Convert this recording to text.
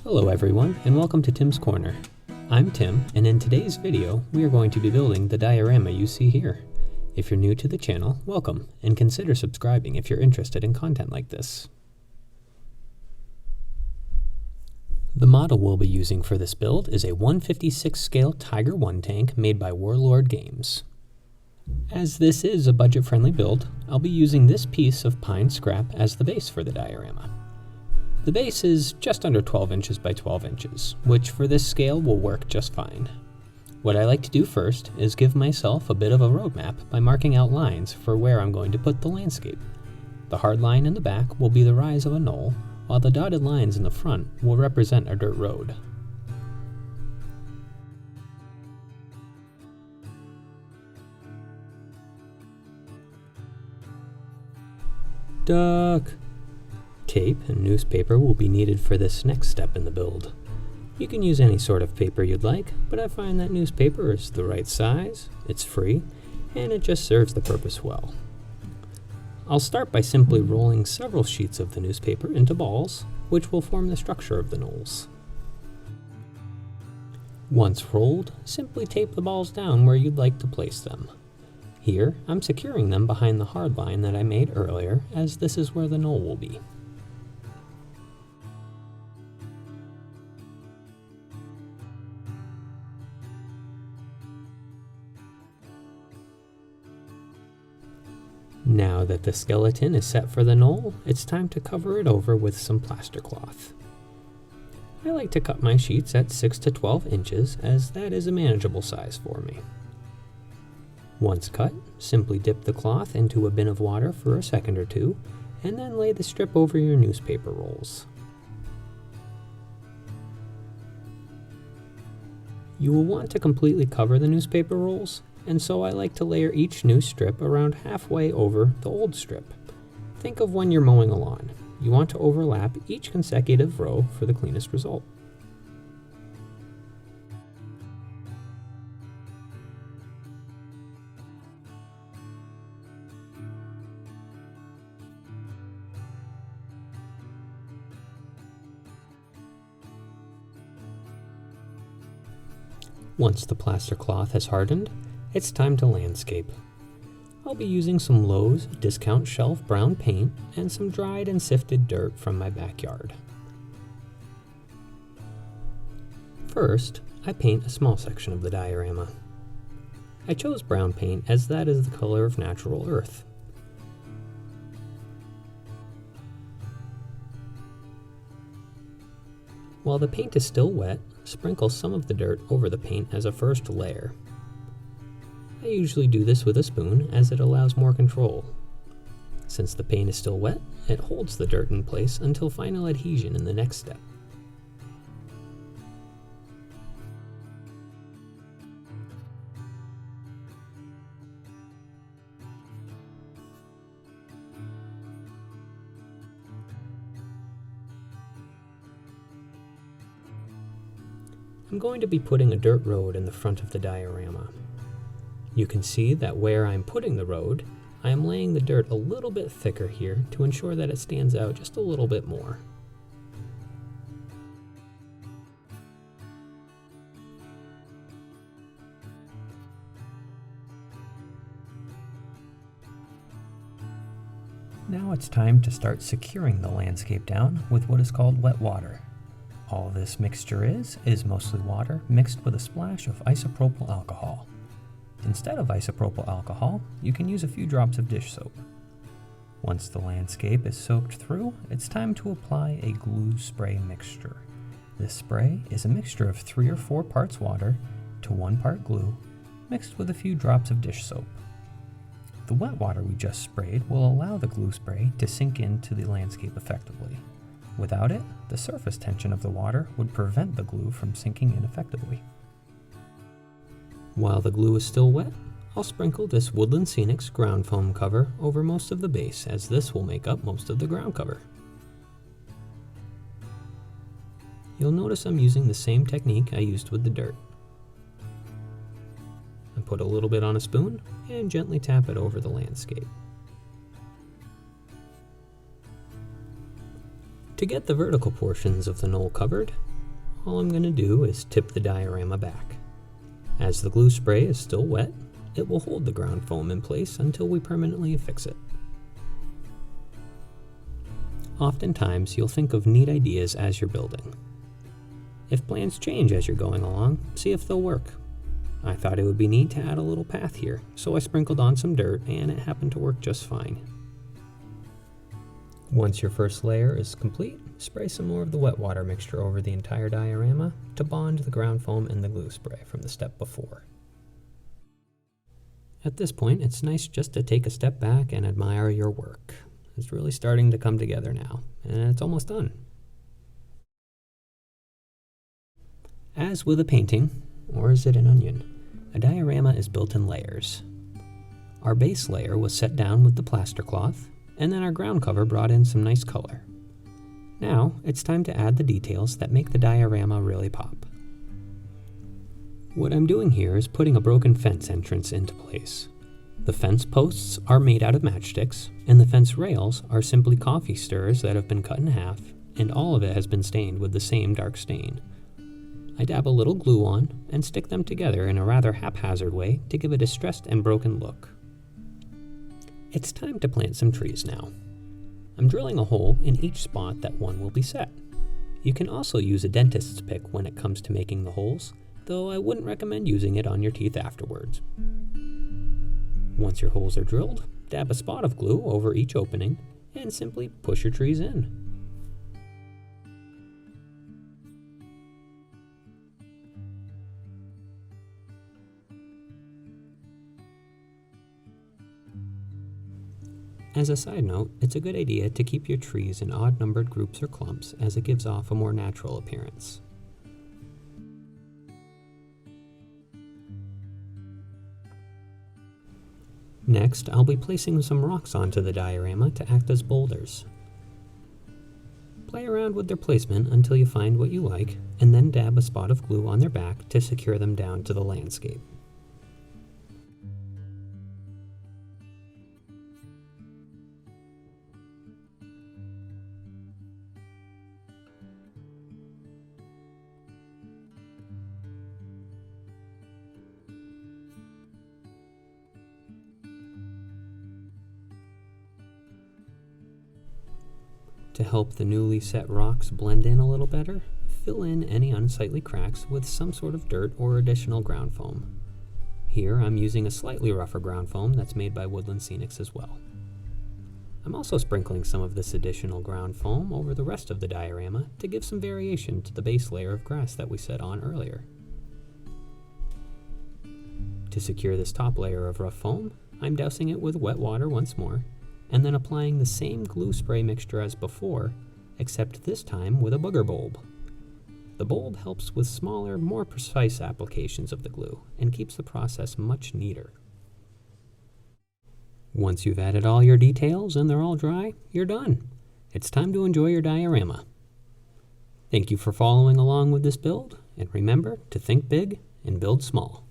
Hello everyone, and welcome to Tim's Corner. I'm Tim, and in today's video, we are going to be building the diorama you see here. If you're new to the channel, welcome, and consider subscribing if you're interested in content like this. The model we'll be using for this build is a 1/56 scale Tiger 1 tank made by Warlord Games. As this is a budget-friendly build, I'll be using this piece of pine scrap as the base for the diorama. The base is just under 12 inches by 12 inches, which for this scale will work just fine. What I like to do first is give myself a bit of a roadmap by marking out lines for where I'm going to put the landscape. The hard line in the back will be the rise of a knoll, while the dotted lines in the front will represent a dirt road. Duck! Tape and newspaper will be needed for this next step in the build. You can use any sort of paper you'd like, but I find that newspaper is the right size, it's free, and it just serves the purpose well. I'll start by simply rolling several sheets of the newspaper into balls, which will form the structure of the knolls. Once rolled, simply tape the balls down where you'd like to place them. Here, I'm securing them behind the hard line that I made earlier, as this is where the knoll will be. Now that the skeleton is set for the knoll, it's time to cover it over with some plaster cloth. I like to cut my sheets at 6 to 12 inches, as that is a manageable size for me. Once cut, simply dip the cloth into a bin of water for a second or two, and then lay the strip over your newspaper rolls. You will want to completely cover the newspaper rolls, and so I like to layer each new strip around halfway over the old strip. Think of when you're mowing a lawn. You want to overlap each consecutive row for the cleanest result. Once the plaster cloth has hardened, it's time to landscape. I'll be using some Lowe's discount shelf brown paint and some dried and sifted dirt from my backyard. First, I paint a small section of the diorama. I chose brown paint as that is the color of natural earth. While the paint is still wet, sprinkle some of the dirt over the paint as a first layer. I usually do this with a spoon as it allows more control. Since the paint is still wet, it holds the dirt in place until final adhesion in the next step. I'm going to be putting a dirt road in the front of the diorama. You can see that where I'm putting the road, I am laying the dirt a little bit thicker here to ensure that it stands out just a little bit more. Now it's time to start securing the landscape down with what is called wet water. All this mixture is mostly water mixed with a splash of isopropyl alcohol. Instead of isopropyl alcohol, you can use a few drops of dish soap. Once the landscape is soaked through, it's time to apply a glue spray mixture. This spray is a mixture of 3 or 4 parts water to 1 part glue, mixed with a few drops of dish soap. The wet water we just sprayed will allow the glue spray to sink into the landscape effectively. Without it, the surface tension of the water would prevent the glue from sinking in effectively. While the glue is still wet, I'll sprinkle this Woodland Scenics ground foam cover over most of the base, as this will make up most of the ground cover. You'll notice I'm using the same technique I used with the dirt. I put a little bit on a spoon and gently tap it over the landscape. To get the vertical portions of the knoll covered, all I'm going to do is tip the diorama back. As the glue spray is still wet, it will hold the ground foam in place until we permanently affix it. Oftentimes, you'll think of neat ideas as you're building. If plans change as you're going along, see if they'll work. I thought it would be neat to add a little path here, so I sprinkled on some dirt and it happened to work just fine. Once your first layer is complete, spray some more of the wet water mixture over the entire diorama to bond the ground foam and the glue spray from the step before. At this point, it's nice just to take a step back and admire your work. It's really starting to come together now, and it's almost done. As with a painting, or is it an onion, a diorama is built in layers. Our base layer was set down with the plaster cloth, and then our ground cover brought in some nice color. Now, it's time to add the details that make the diorama really pop. What I'm doing here is putting a broken fence entrance into place. The fence posts are made out of matchsticks, and the fence rails are simply coffee stirrers that have been cut in half, and all of it has been stained with the same dark stain. I dab a little glue on and stick them together in a rather haphazard way to give a distressed and broken look. It's time to plant some trees now. I'm drilling a hole in each spot that one will be set. You can also use a dentist's pick when it comes to making the holes, though I wouldn't recommend using it on your teeth afterwards. Once your holes are drilled, dab a spot of glue over each opening and simply push your trees in. As a side note, it's a good idea to keep your trees in odd-numbered groups or clumps as it gives off a more natural appearance. Next, I'll be placing some rocks onto the diorama to act as boulders. Play around with their placement until you find what you like, and then dab a spot of glue on their back to secure them down to the landscape. To help the newly set rocks blend in a little better, fill in any unsightly cracks with some sort of dirt or additional ground foam. Here I'm using a slightly rougher ground foam that's made by Woodland Scenics as well. I'm also sprinkling some of this additional ground foam over the rest of the diorama to give some variation to the base layer of grass that we set on earlier. To secure this top layer of rough foam, I'm dousing it with wet water once more, and then applying the same glue spray mixture as before, except this time with a booger bulb. The bulb helps with smaller, more precise applications of the glue and keeps the process much neater. Once you've added all your details and they're all dry, you're done. It's time to enjoy your diorama. Thank you for following along with this build, and remember to think big and build small.